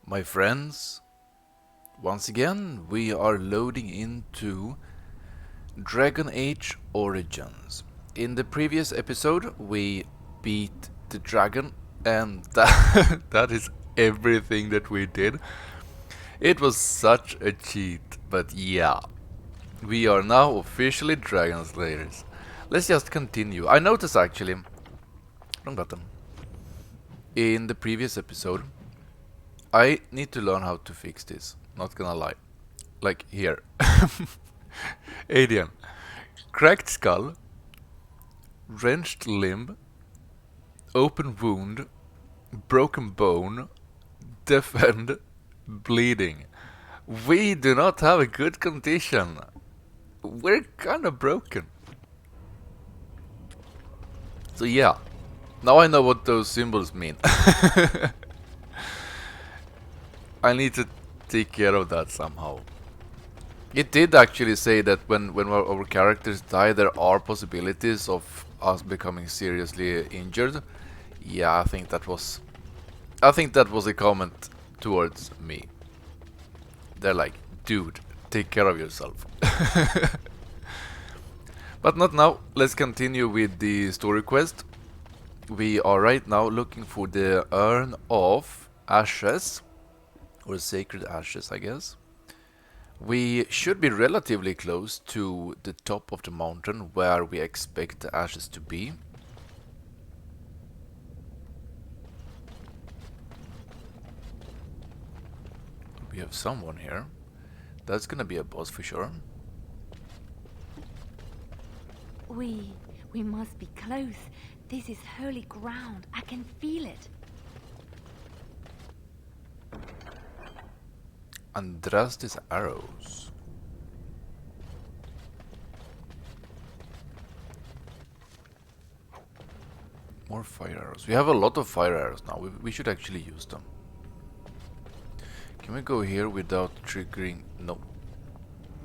My friends, once again we are loading into Dragon Age Origins. In the previous episode we beat the dragon and that is everything that we did. It was such a cheat, but yeah. We are now officially Dragon Slayers. Let's just continue. I noticed actually, wrong button, in the previous episode I need to learn how to fix this, not gonna lie. Like here. Alien. Cracked skull, wrenched limb, open wound, broken bone, deafened, bleeding. We do not have a good condition. We're kinda broken. So yeah, now I know what those symbols mean. I need to take care of that somehow. It did actually say that when our characters die, there are possibilities of us becoming seriously injured. Yeah, I think that was a comment towards me. They're like, dude, take care of yourself. But not now. Let's continue with the story quest. We are right now looking for the Urn of Ashes, or Sacred Ashes, I guess. We should be relatively close to the top of the mountain where we expect the ashes to be. We have someone here. That's gonna be a boss for sure. We must be close. This is holy ground. I can feel it. Andraste's arrows. More fire arrows. We have a lot of fire arrows now. We should actually use them. Can we go here without triggering? No.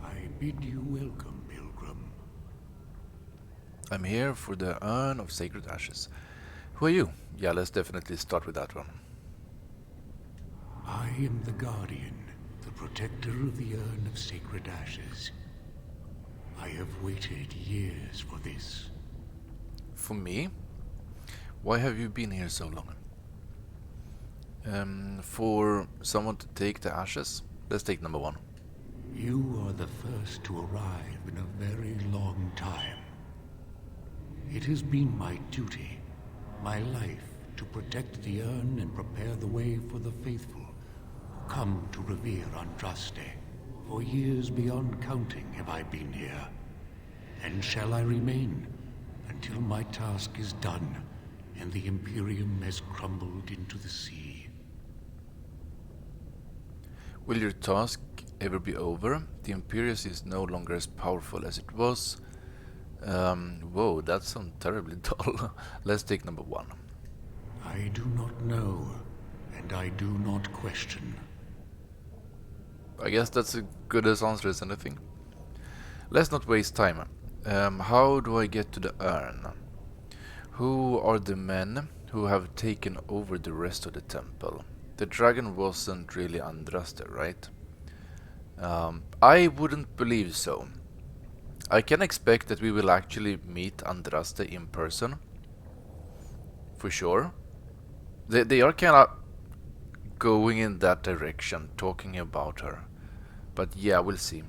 I bid you welcome, pilgrim. I'm here for the Urn of Sacred Ashes. Who are you? Yeah, let's definitely start with that one. I am the Guardian, the protector of the Urn of Sacred Ashes. I have waited years for this. For me? Why have you been here so long? For someone to take the ashes? Let's take number one. You are the first to arrive in a very long time. It has been my duty, my life, to protect the urn and prepare the way for the faithful who come to revere Andraste. For years beyond counting have I been here, and shall I remain until my task is done and the Imperium has crumbled into the sea. Will your task ever be over? The Imperium is no longer as powerful as it was. Whoa, that sounds terribly dull. Let's take number one. I do not know, and I do not question. I guess that's as good as answer as anything. Let's not waste time. How do I get to the urn? Who are the men who have taken over the rest of the temple? The dragon wasn't really Andraste, right? I wouldn't believe so. I can expect that we will actually meet Andraste in person. For sure. They are kinda going in that direction, talking about her. But yeah, we'll see.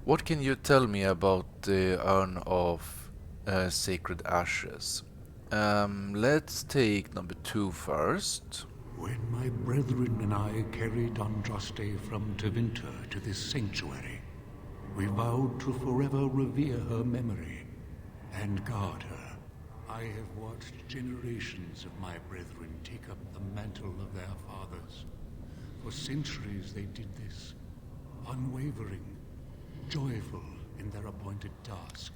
What can you tell me about the Urn of Sacred Ashes? Let's take number two first. When my brethren and I carried Andraste from Tevinter to this sanctuary, we vowed to forever revere her memory and guard her. I have watched generations of my brethren take up the mantle of their fathers. For centuries they did this, unwavering, joyful in their appointed task.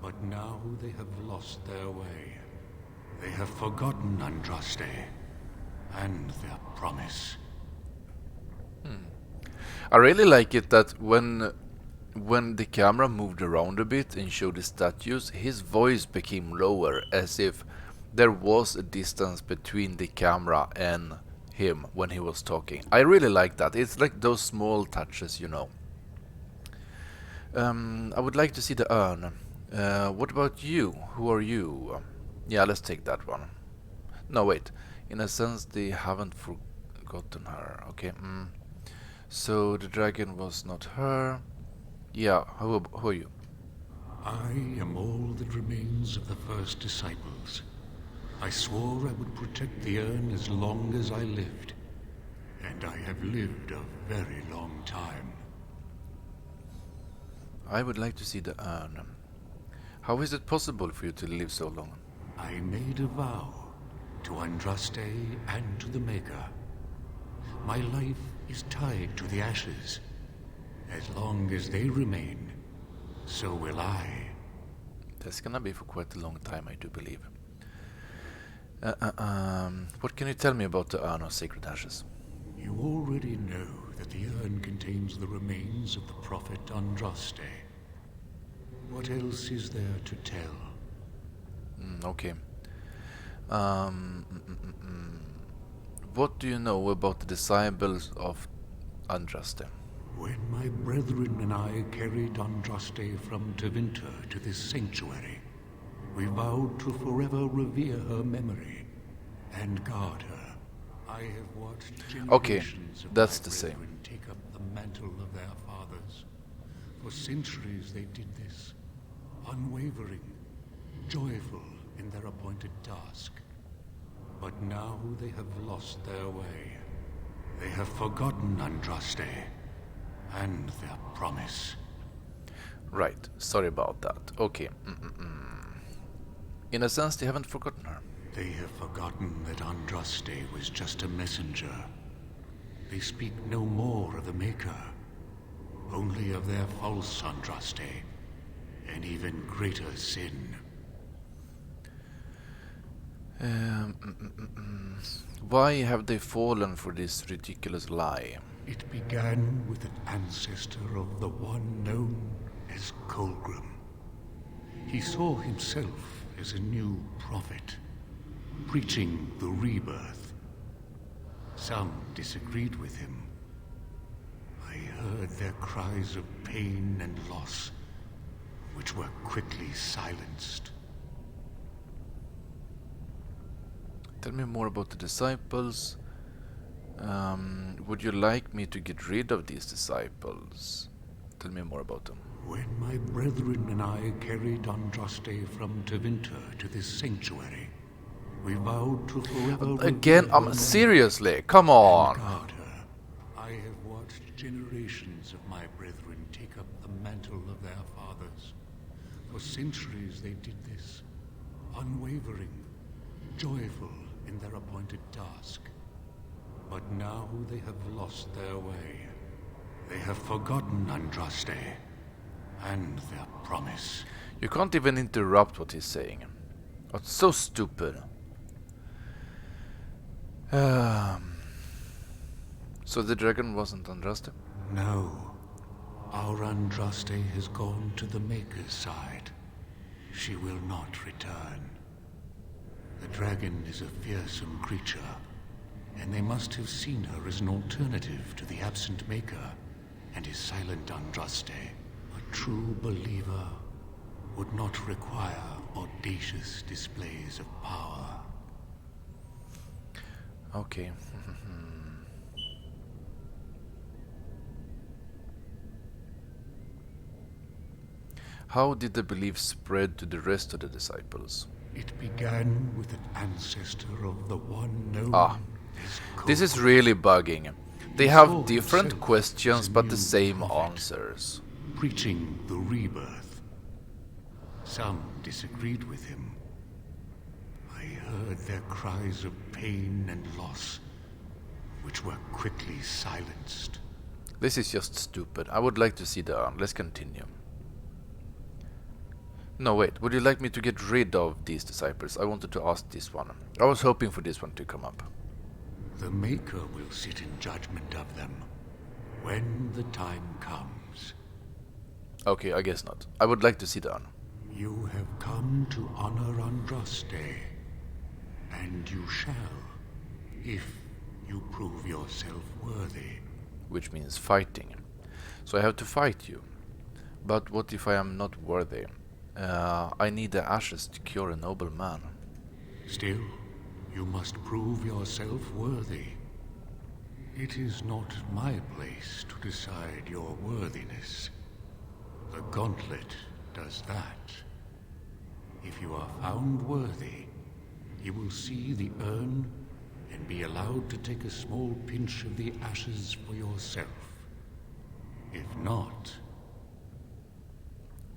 But now they have lost their way. They have forgotten Andraste and their promise. I really like it that when the camera moved around a bit and showed the statues, his voice became lower, as if there was a distance between the camera and him when he was talking. I really like that. It's like those small touches, you know. I would like to see the urn. What about you? Who are you? Yeah, let's take that one. No, wait. In a sense, they haven't forgotten her. Okay. So the dragon was not her. Yeah, who are you? I am all that remains of the first disciples. I swore I would protect the urn as long as I lived. And I have lived a very long time. I would like to see the urn. How is it possible for you to live so long? I made a vow to Andraste and to the Maker. My life is tied to the ashes. As long as they remain, so will I. That's gonna be for quite a long time, I do believe. What can you tell me about the urn of sacred ashes? You already know that the urn contains the remains of the prophet Andraste. What else is there to tell? Okay. What do you know about the disciples of Andraste? When my brethren and I carried Andraste from Tevinter to this sanctuary, we vowed to forever revere her memory and guard her. I have watched generations of that's my the same. brethren take up the mantle of their fathers. For centuries they did this, unwavering, joyful in their appointed task. But now they have lost their way. They have forgotten Andraste and their promise. Right, sorry about that. Okay. In a sense, they haven't forgotten her. They have forgotten that Andraste was just a messenger. They speak no more of the Maker, only of their false Andraste, an even greater sin. Why have they fallen for this ridiculous lie? It began with an ancestor of the one known as Colgrim. He saw himself as a new prophet, preaching the rebirth. Some disagreed with him. I heard their cries of pain and loss, which were quickly silenced. Tell me more about the disciples. Would you like me to get rid of these disciples? Tell me more about them. When my brethren and I carried Andraste from Tevinter to this sanctuary, we vowed to forever Again, revere her seriously, come and on. guard her. I have watched generations of my brethren take up the mantle of their fathers. For centuries they did this, unwavering, joyful in their appointed task. But now they have lost their way. They have forgotten Andraste and their promise. You can't even interrupt what he's saying. It's so stupid. So the dragon wasn't Andraste? No. Our Andraste has gone to the Maker's side. She will not return. The dragon is a fearsome creature, and they must have seen her as an alternative to the absent Maker and his silent Andraste. A true believer would not require audacious displays of power. Okay. How did the belief spread to the rest of the disciples? It began with an ancestor of the one known as This is Kog'Maw. really bugging. They saw have different himself questions as a but the new same prophet. answers. Preaching the rebirth. Some disagreed with him. I heard their cries of pain and loss, which were quickly silenced. This is just stupid. I would like to see the urn. Let's continue. No, wait. Would you like me to get rid of these disciples? I wanted to ask this one. I was hoping for this one to come up. The Maker will sit in judgment of them when the time comes. Okay, I guess not. I would like to see the urn. You have come to honor Andraste, and you shall, if you prove yourself worthy. Which means fighting. So I have to fight you. But what if I am not worthy? I need the ashes to cure a noble man. Still, you must prove yourself worthy. It is not my place to decide your worthiness. The gauntlet does that. If you are found worthy, you will see the urn and be allowed to take a small pinch of the ashes for yourself. If not,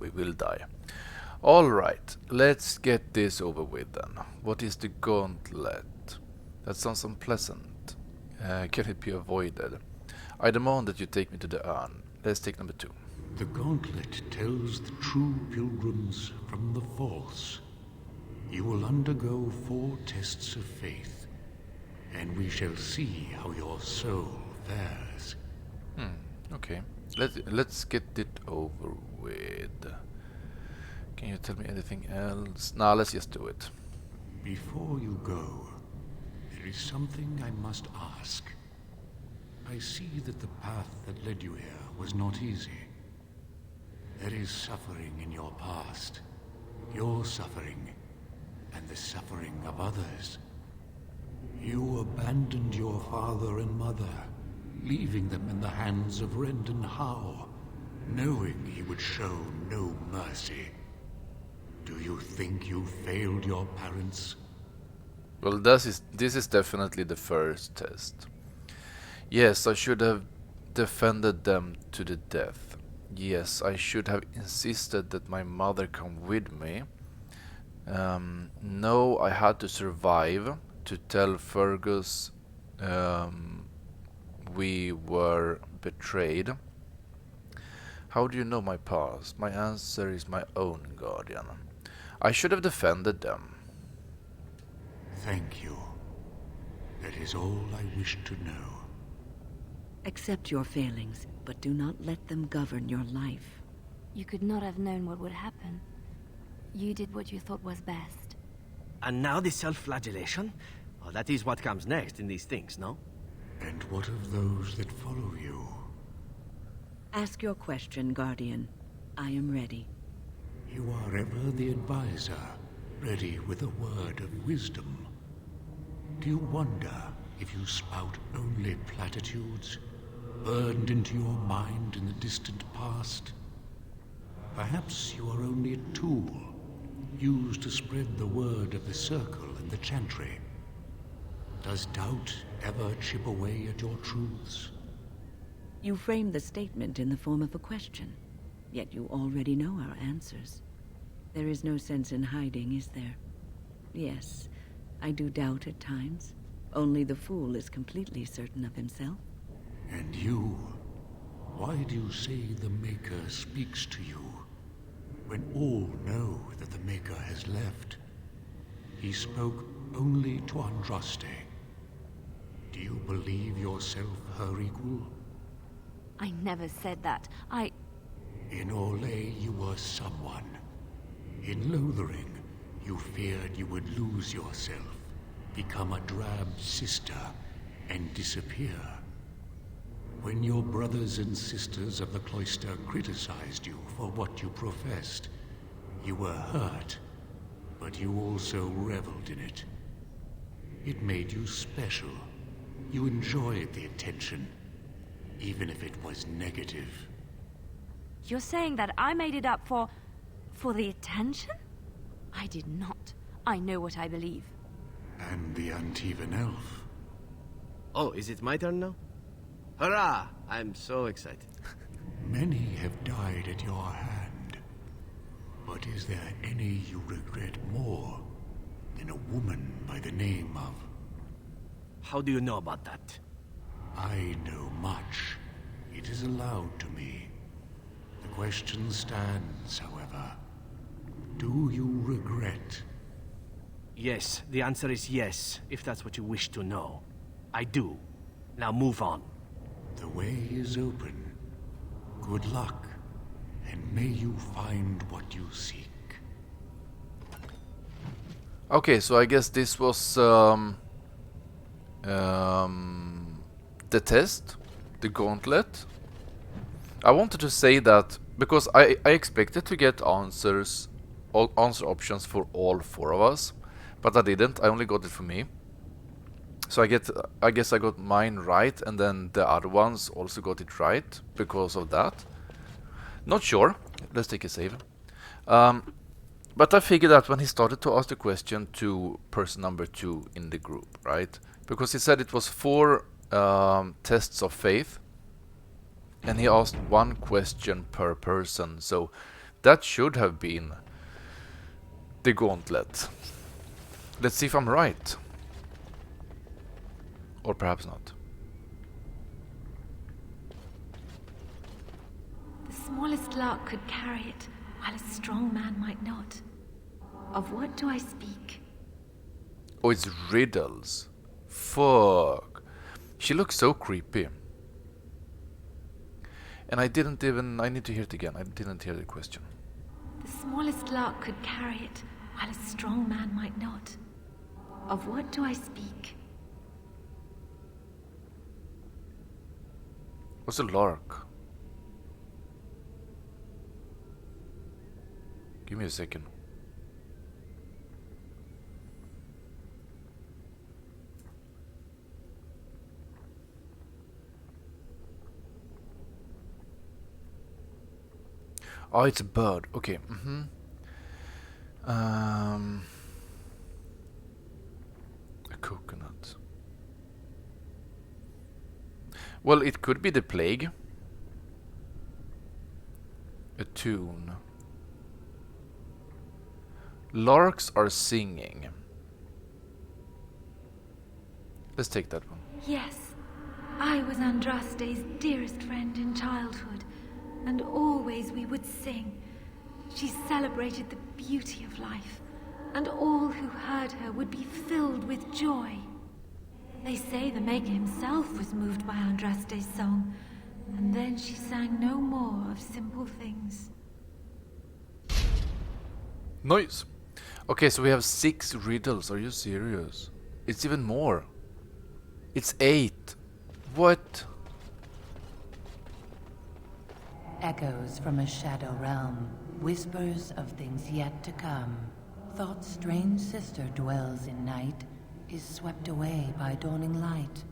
We will die. Alright, let's get this over with then. What is the gauntlet? That sounds unpleasant. Can it be avoided? I demand that you take me to the urn. Let's take number 2. the gauntlet tells the true pilgrims from the false. You will undergo 4 tests of faith, and we shall see how your soul fares. Okay. Let's get it over with. Can you tell me anything else? Nah, let's just do it. Before you go, there is something I must ask. I see that the path that led you here was not easy. There is suffering in your past, your suffering, and the suffering of others. You abandoned your father and mother, leaving them in the hands of Rendon Howe, knowing he would show no mercy. Do you think you failed your parents? Well, this is definitely the first test. Yes, I should have defended them to the death. Yes, I should have insisted that my mother come with me. No, I had to survive to tell Fergus we were betrayed. How do you know my past? My answer is my own guardian. I should have defended them. Thank you. That is all I wish to know. Accept your failings, but do not let them govern your life. You could not have known what would happen. You did what you thought was best. And now the self-flagellation? Oh, that is what comes next in these things, no? And what of those that follow you? Ask your question, Guardian. I am ready. You are ever the advisor, ready with a word of wisdom. Do you wonder if you spout only platitudes, burned into your mind in the distant past? Perhaps you are only a tool, used to spread the word of the circle and the chantry. Does doubt ever chip away at your truths? You framed the statement in the form of a question, yet you already know our answers. There is no sense in hiding, is there? Yes, I do doubt at times. Only the fool is completely certain of himself. And you? Why do you say the Maker speaks to you, when all know that the Maker has left? He spoke only to Andraste. Do you believe yourself her equal? I never said that. In Orlais, you were someone. In Lothering, you feared you would lose yourself, become a drab sister, and disappear. When your brothers and sisters of the cloister criticized you for what you professed, you were hurt, but you also reveled in it. It made you special. You enjoyed the attention, even if it was negative. You're saying that I made it up for the attention? I did not. I know what I believe. And the Antivan elf. Oh, is it my turn now? Hurrah! I'm so excited. Many have died at your hand. But is there any you regret more than a woman by the name of... How do you know about that? I know much. It is allowed to me. The question stands, however. Do you regret? Yes, the answer is yes, if that's what you wish to know. I do. Now move on. The way is open. Good luck, and may you find what you seek. Okay, so I guess this was the test, the gauntlet. I wanted to say that because I expected to get answer options for all 4 of us, but I didn't. I only got it for me. So I guess I got mine right, and then the other ones also got it right because of that. Not sure. Let's take a save. But I figured that when he started to ask the question to person number 2 in the group, right? Because he said it was 4 tests of faith, and he asked 1 question per person, so that should have been the gauntlet. Let's see if I'm right. Or perhaps not. The smallest lark could carry it, while a strong man might not. Of what do I speak? Oh, it's riddles. Fuck. She looks so creepy. And I need to hear it again. I didn't hear the question. The smallest lark could carry it, while a strong man might not. Of what do I speak? What's a lark? Give me a second. Oh, it's a bird. Okay. A coconut. Well, it could be the plague. A tune. Larks are singing. Let's take that one. Yes, I was Andraste's dearest friend in childhood, and always we would sing. She celebrated the beauty of life, and all who heard her would be filled with joy. They say the Maker himself was moved by Andraste's song, and then she sang no more of simple things. Nice. Okay, so we have 6 riddles. Are you serious? It's even more. It's 8. What? Echoes from a shadow realm, whispers of things yet to come. Thought's strange sister dwells in night, is swept away by dawning light.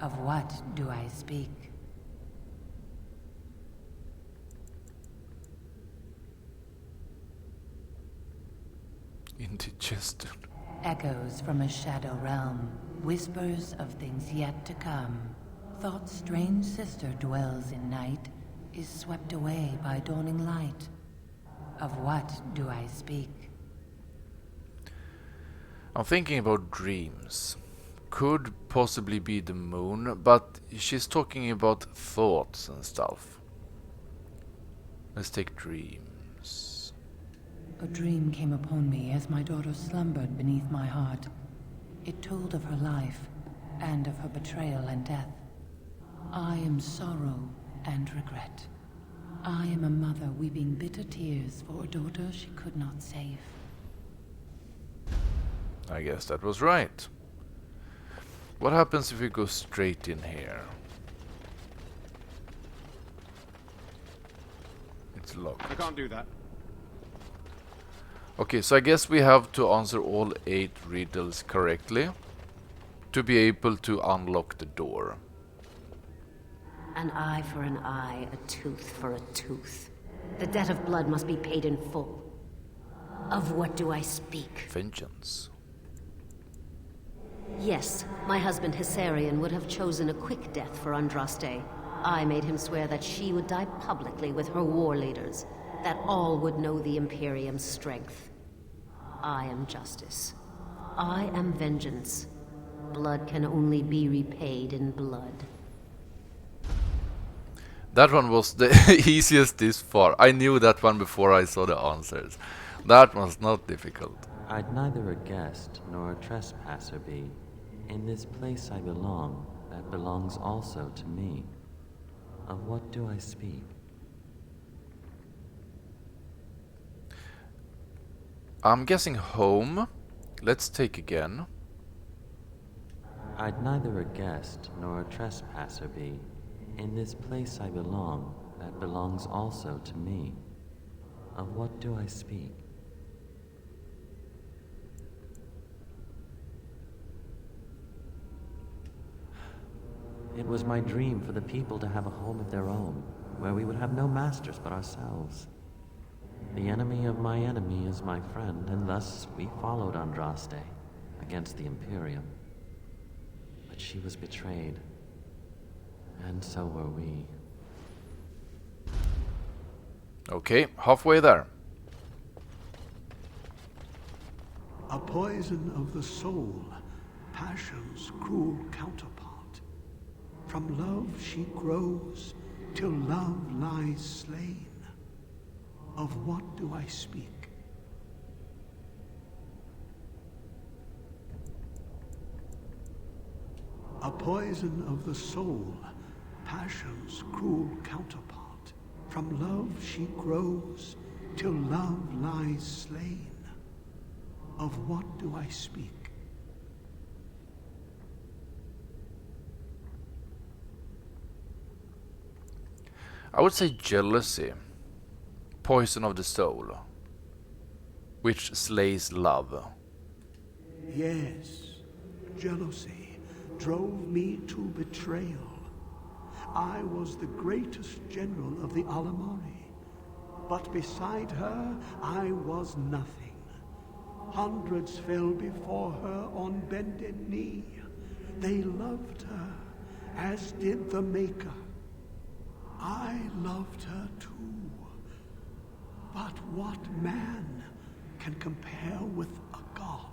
Of what do I speak? Indigestion. Echoes from a shadow realm, whispers of things yet to come. Thought's strange sister dwells in night, is swept away by dawning light. Of what do I speak? I'm thinking about dreams. Could possibly be the moon, but she's talking about thoughts and stuff. Let's take dreams. A dream came upon me as my daughter slumbered beneath my heart. It told of her life, and of her betrayal and death. I am sorrow and regret. I am a mother weeping bitter tears for a daughter she could not save. I guess that was right. What happens if we go straight in here? It's locked. I can't do that. Okay, so I guess we have to answer all 8 riddles correctly to be able to unlock the door. An eye for an eye, a tooth for a tooth. The debt of blood must be paid in full. Of what do I speak? Vengeance. Yes, my husband Hysarion would have chosen a quick death for Andraste. I made him swear that she would die publicly with her war leaders, that all would know the Imperium's strength. I am justice. I am vengeance. Blood can only be repaid in blood. That one was the easiest this far. I knew that one before I saw the answers. That was not difficult. I'd neither a guest nor a trespasser be. In this place I belong, that belongs also to me. Of what do I speak? I'm guessing home. Let's take again. I'd neither a guest nor a trespasser be. In this place I belong, that belongs also to me. Of what do I speak? It was my dream for the people to have a home of their own, where we would have no masters but ourselves. The enemy of my enemy is my friend, and thus we followed Andraste against the Imperium. But she was betrayed, and so were we. Okay, halfway there. A poison of the soul, passion's cruel counterpart. From love she grows, till love lies slain. Of what do I speak? A poison of the soul, passion's cruel counterpart. From love she grows, till love lies slain. Of what do I speak? I would say jealousy. Poison of the soul. Which slays love. Yes, jealousy drove me to betrayal. I was the greatest general of the Alamari, but beside her I was nothing. Hundreds fell before her on bended knee. They loved her, as did the Maker. I loved her too. But what man can compare with a god?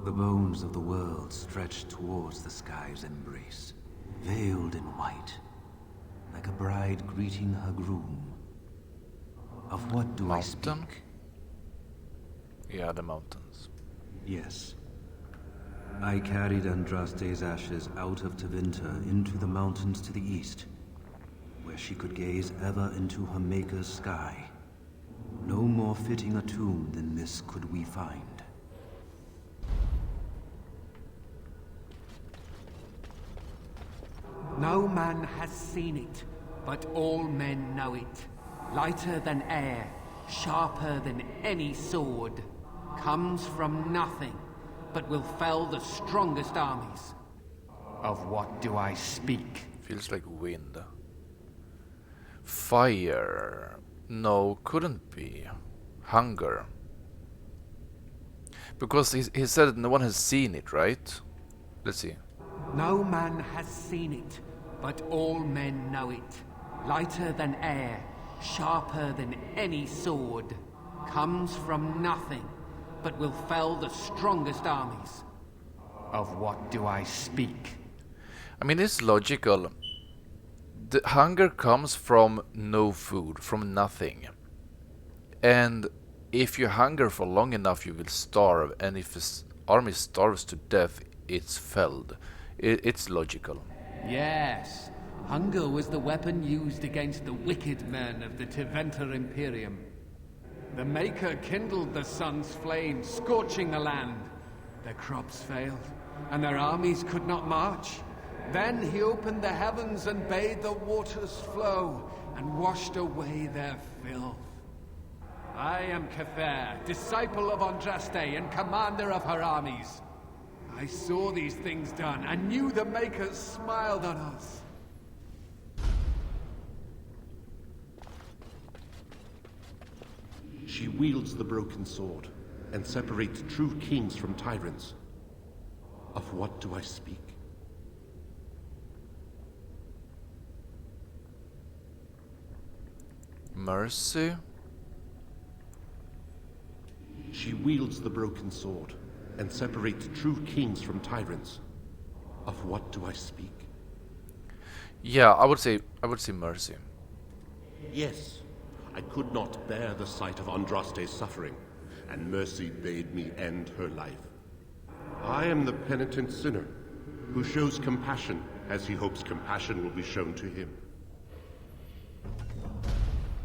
The bones of the world stretched towards the sky's embrace, veiled in white, like a bride greeting her groom. Of what do I Mountain? speak? Yeah, the mountains. Yes. I carried Andraste's ashes out of Tevinter into the mountains to the east, where she could gaze ever into her Maker's sky. No more fitting a tomb than this could we find. No man has seen it, but all men know it. Lighter than air, sharper than any sword. Comes from nothing, but will fell the strongest armies. Of what do I speak? Feels like wind. Fire. No, couldn't be. Hunger. Because he said no one has seen it, right? Let's see. No man has seen it, but all men know it. Lighter than air, sharper than any sword. Comes from nothing, but will fell the strongest armies. Of what do I speak? I mean, it's logical. The hunger comes from no food, from nothing. And if you hunger for long enough, you will starve. And if this army starves to death, it's felled. It's logical. Yes, hunger was the weapon used against the wicked men of the Tevinter Imperium. The Maker kindled the sun's flame, scorching the land. Their crops failed, and their armies could not march. Then he opened the heavens and bade the waters flow, and washed away their filth. I am Cather, disciple of Andraste and commander of her armies. I saw these things done, and knew the Makers smiled on us. She wields the broken sword, and separates true kings from tyrants. Of what do I speak? Mercy? She wields the broken sword, and separates true kings from tyrants. Of what do I speak? Yeah, I would say mercy. Yes, I could not bear the sight of Andraste's suffering, and mercy bade me end her life. I am the penitent sinner, who shows compassion as he hopes compassion will be shown to him.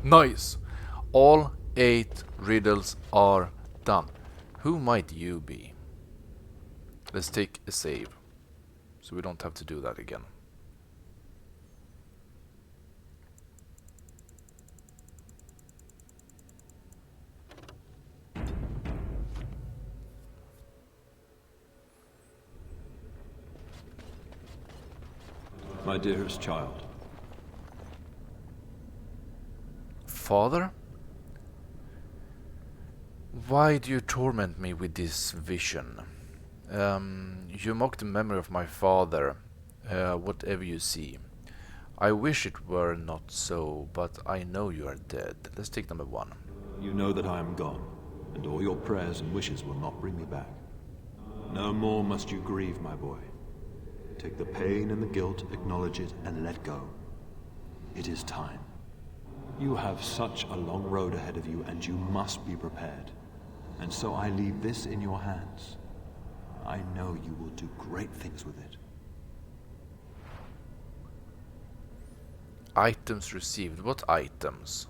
Nice. All 8 riddles are done. Who might you be? Let's take a save, so we don't have to do that again. My dearest child. Father? Why do you torment me with this vision? You mock the memory of my father, whatever you see. I wish it were not so, but I know you are dead. Let's take number 1. You know that I am gone, and all your prayers and wishes will not bring me back. No more must you grieve, my boy. Take the pain and the guilt, acknowledge it, and let go. It is time. You have such a long road ahead of you, and you must be prepared. And so I leave this in your hands. I know you will do great things with it. Items received. What items?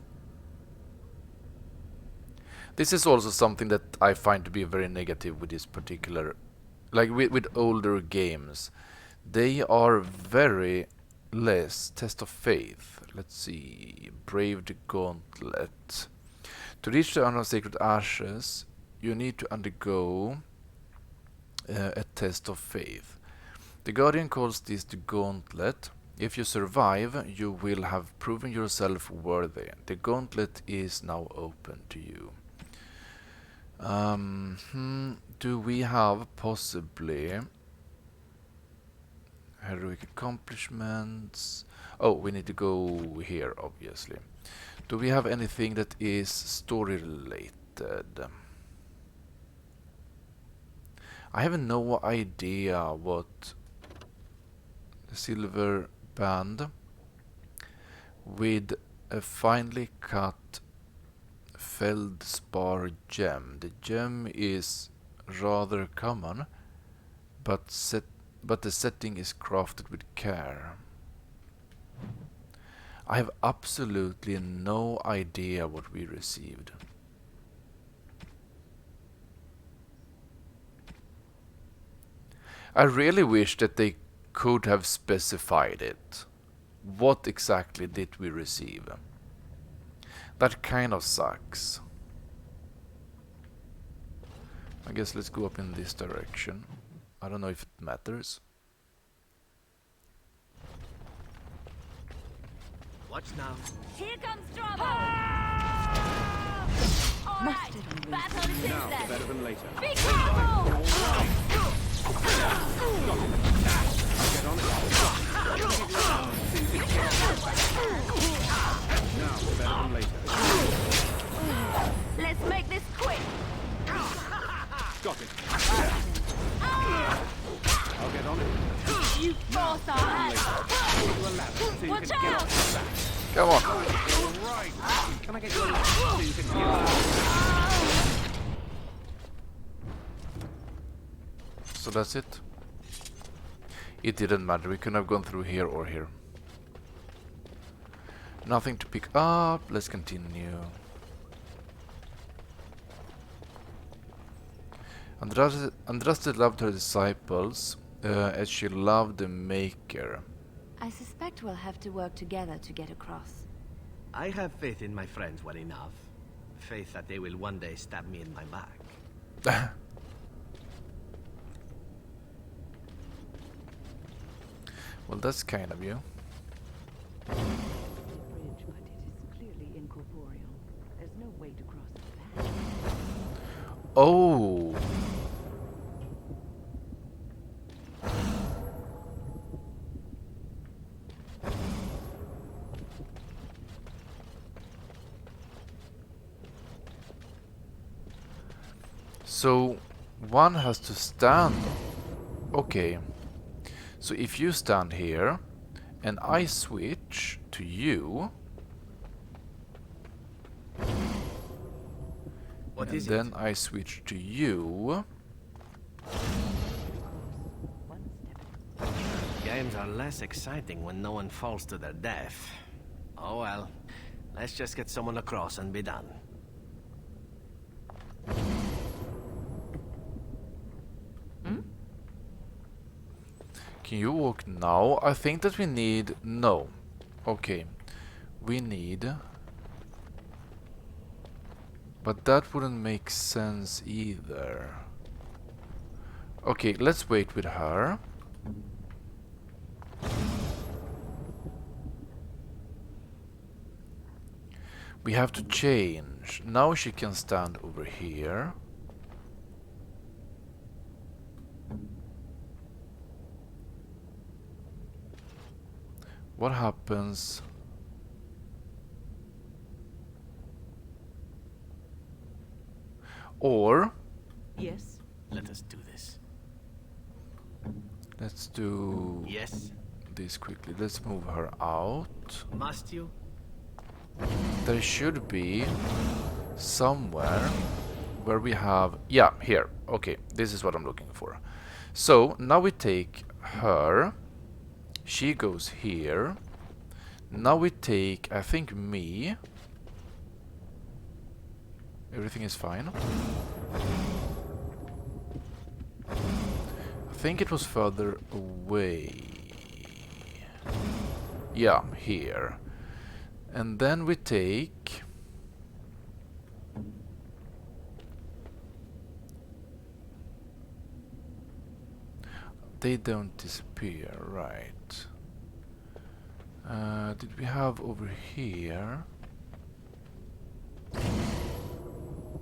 This is also something that I find to be very negative with this particular, like with older games. They are very less test of faith. Let's see. Brave the Gauntlet. To reach the Unknown Sacred Ashes, you need to undergo a test of faith. The Guardian calls this the Gauntlet. If you survive, you will have proven yourself worthy. The Gauntlet is now open to you. Do we have possibly heroic accomplishments? Oh, we need to go here, obviously. Do we have anything that is story related? I have no idea what the silver band with a finely cut feldspar gem. The gem is rather common, but the setting is crafted with care. I have absolutely no idea what we received. I really wish that they could have specified it. What exactly did we receive? That kind of sucks. I guess let's go up in this direction. I don't know if it matters. Watch now. Here comes trouble! All right, battle it is Now, then. better than later. Be careful! Get on it. Now, better than later. Let's make this quick. Got it. I'll get on it. You force our hand. Watch out! Come on. Right. Can I get you a lift so you can get back? So that's it. It didn't matter. We could have gone through here or here. Nothing to pick up. Let's continue. Andraste loved her disciples as she loved the Maker. I suspect we'll have to work together to get across. I have faith in my friends well enough. Faith that they will one day stab me in my back. Well, that's kind of you. Bridge, but it is clearly incorporeal. There's no way to cross it back. Oh. So one has to stand. Okay. So if you stand here and I switch to you, What and is then it? I switch to you. Games are less exciting when no one falls to their death. Oh well. Let's just get someone across and be done. Can you walk now? I think that we need... No. Okay. We need... But that wouldn't make sense either. Okay, let's wait with her. We have to change. Now she can stand over here. What happens? Or... Yes? Let us do this. Let's do... Yes? this quickly. Let's move her out. Must you? There should be somewhere where we have... Yeah, here. Okay, this is what I'm looking for. So, now we take her. She goes here. Now we take, I think, me. Everything is fine. I think it was further away. Yeah, here. And then we take... They don't disappear, right. Did we have over here?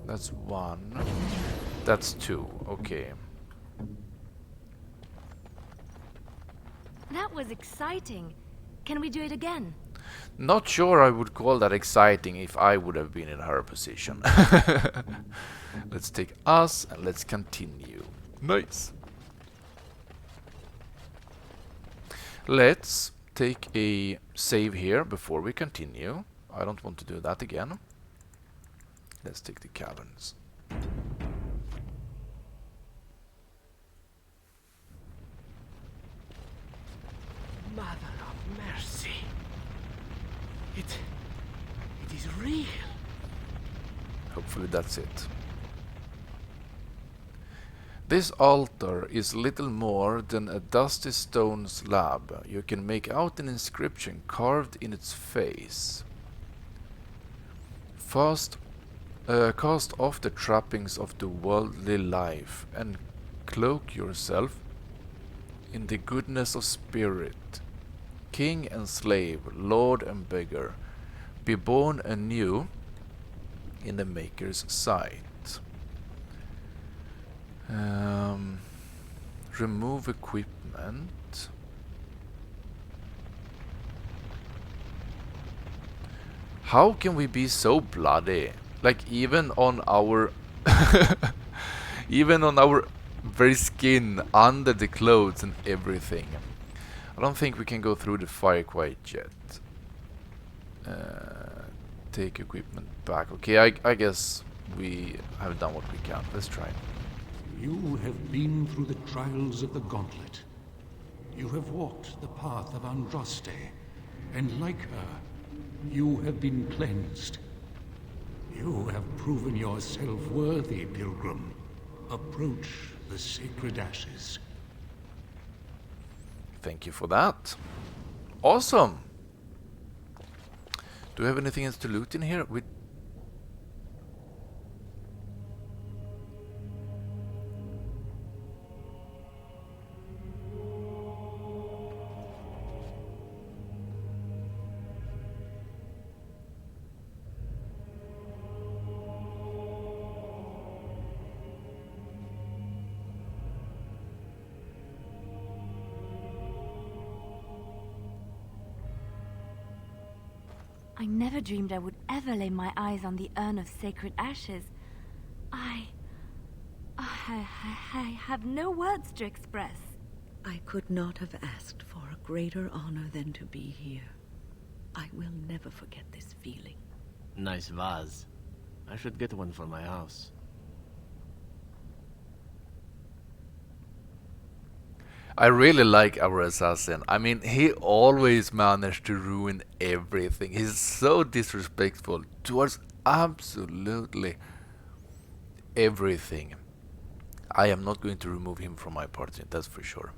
That's one. That's two, okay. That was exciting. Can we do it again? Not sure I would call that exciting if I would have been in her position. Let's take us and let's continue. Nice. Let's take a save here before we continue. I don't want to do that again. Let's take the caverns. Mother of mercy. It is real. Hopefully that's it. This altar is little more than a dusty stone slab. You can make out an inscription carved in its face. Cast off the trappings of the worldly life and cloak yourself in the goodness of spirit. King and slave, lord and beggar, be born anew in the Maker's sight. Remove equipment. How can we be so bloody? Like even on our even on our very skin, under the clothes and everything. I don't think we can go through the fire quite yet. Take equipment back. Okay, I guess we have done what we can. Let's try. You have been through the trials of the Gauntlet. You have walked the path of Andraste, and like her, you have been cleansed. You have proven yourself worthy, pilgrim. Approach the sacred ashes. Thank you for that. Awesome. Do we have anything else to loot in here? I never dreamed I would ever lay my eyes on the urn of sacred ashes. I have no words to express. I could not have asked for a greater honor than to be here. I will never forget this feeling. Nice vase. I should get one for my house. I really like our assassin. I mean, he always managed to ruin everything. He's so disrespectful towards absolutely everything. I am not going to remove him from my party, that's for sure.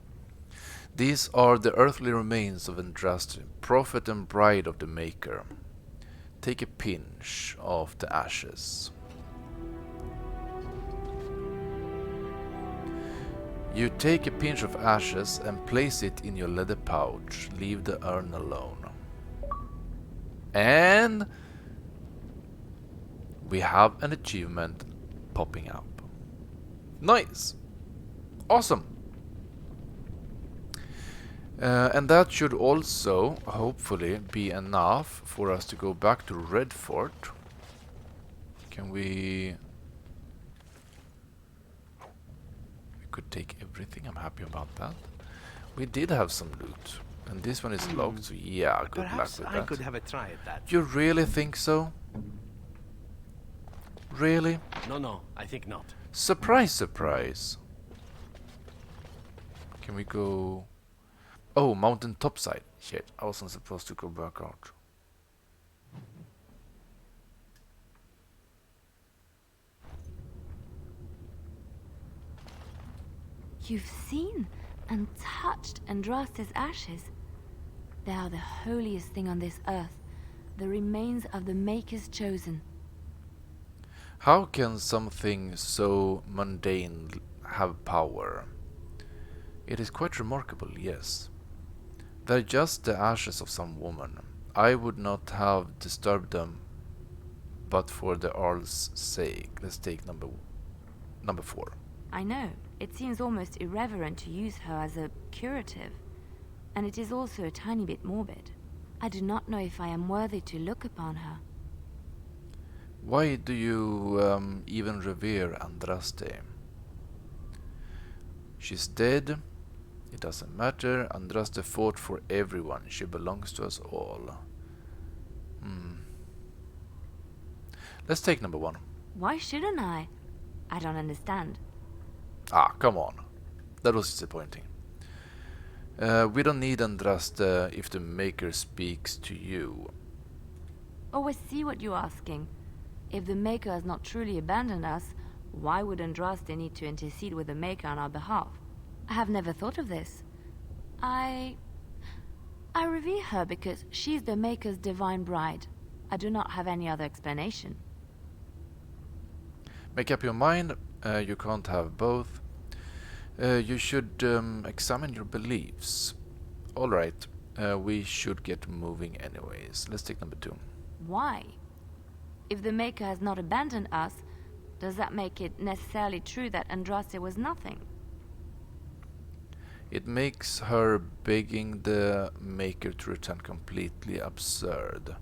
These are the earthly remains of Andraste, prophet and bride of the Maker. Take a pinch of the ashes. You take a pinch of ashes and place it in your leather pouch. Leave the urn alone. And we have an achievement popping up. Nice! Awesome! And that should also, hopefully, be enough for us to go back to Redfort. Can we... We could take everything, I'm happy about that. We did have some loot. And this one is locked, so yeah, good luck Perhaps with I that. could have a try at that. You really think so? Really? No, I think not. Surprise, surprise. Can we go... Oh, mountain topside. Shit, I wasn't supposed to go back out. You've seen and touched Andraste's ashes. They are the holiest thing on this earth, the remains of the Maker's chosen. How can something so mundane have power? It is quite remarkable, yes. They're just the ashes of some woman. I would not have disturbed them, but for the Earl's sake. Let's take number 4. I know, it seems almost irreverent to use her as a curative, and it is also a tiny bit morbid. I do not know if I am worthy to look upon her. Why do you even revere Andraste? She's dead. It doesn't matter. Andraste fought for everyone. She belongs to us all. Let's take number 1. Why shouldn't I? I don't understand. Ah, come on. That was disappointing. We don't need Andraste if the Maker speaks to you. Oh, I see what you're asking. If the Maker has not truly abandoned us, why would Andraste need to intercede with the Maker on our behalf? I have never thought of this. I revere her because she's the Maker's divine bride. I do not have any other explanation. Make up your mind. You can't have both. You should examine your beliefs. Alright, we should get moving anyways. Let's take number 2. Why? If the Maker has not abandoned us, does that make it necessarily true that Andraste was nothing? It makes her begging the Maker to return completely absurd.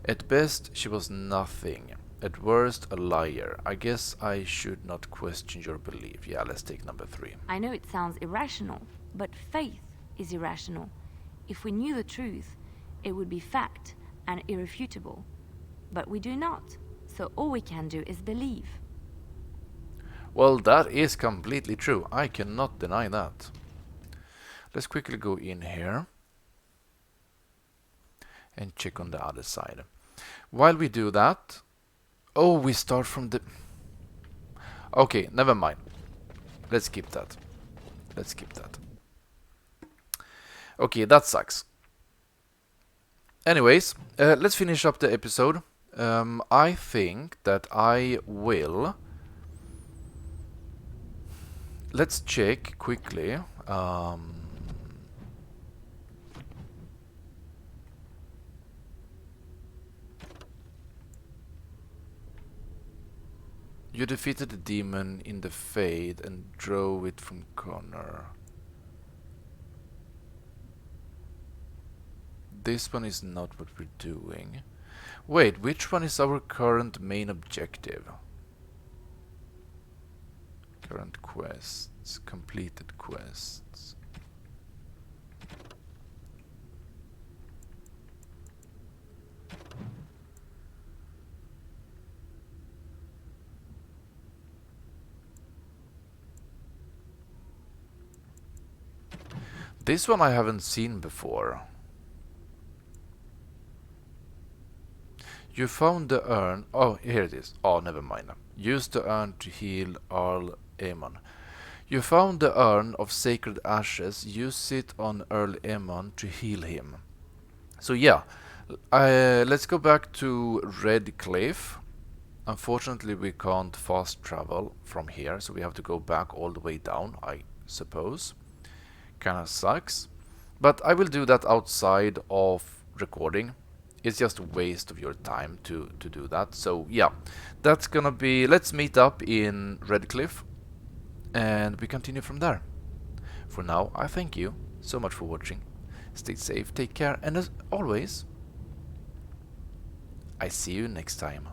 At best, she was nothing. At worst, a liar. I guess I should not question your belief. Yeah, let's take number 3. I know it sounds irrational, but faith is irrational. If we knew the truth, it would be fact and irrefutable. But we do not, so all we can do is believe. Well, that is completely true. I cannot deny that. Let's quickly go in here and check on the other side. While we do that... Oh, we start from the... Okay, never mind. Let's skip that. Let's skip that. Okay, that sucks. Anyways, let's finish up the episode. I think that I will... Let's check quickly. You defeated the demon in the Fade and drove it from corner. This one is not what we're doing. Wait, which one is our current main objective? Current quests, completed quests. This one I haven't seen before. You found the urn. Oh, here it is. Oh, never mind. Use the urn to heal Arl Aemon. You found the urn of sacred ashes. Use it on Earl Aemon to heal him. So yeah, let's go back to Red Cliff. Unfortunately, we can't fast travel from here, so we have to go back all the way down, I suppose. Kinda sucks. But I will do that outside of recording. It's just a waste of your time to do that. So yeah, that's gonna be... Let's meet up in Redcliffe, and we continue from there. For now, I thank you so much for watching. Stay safe, take care, and as always, I see you next time.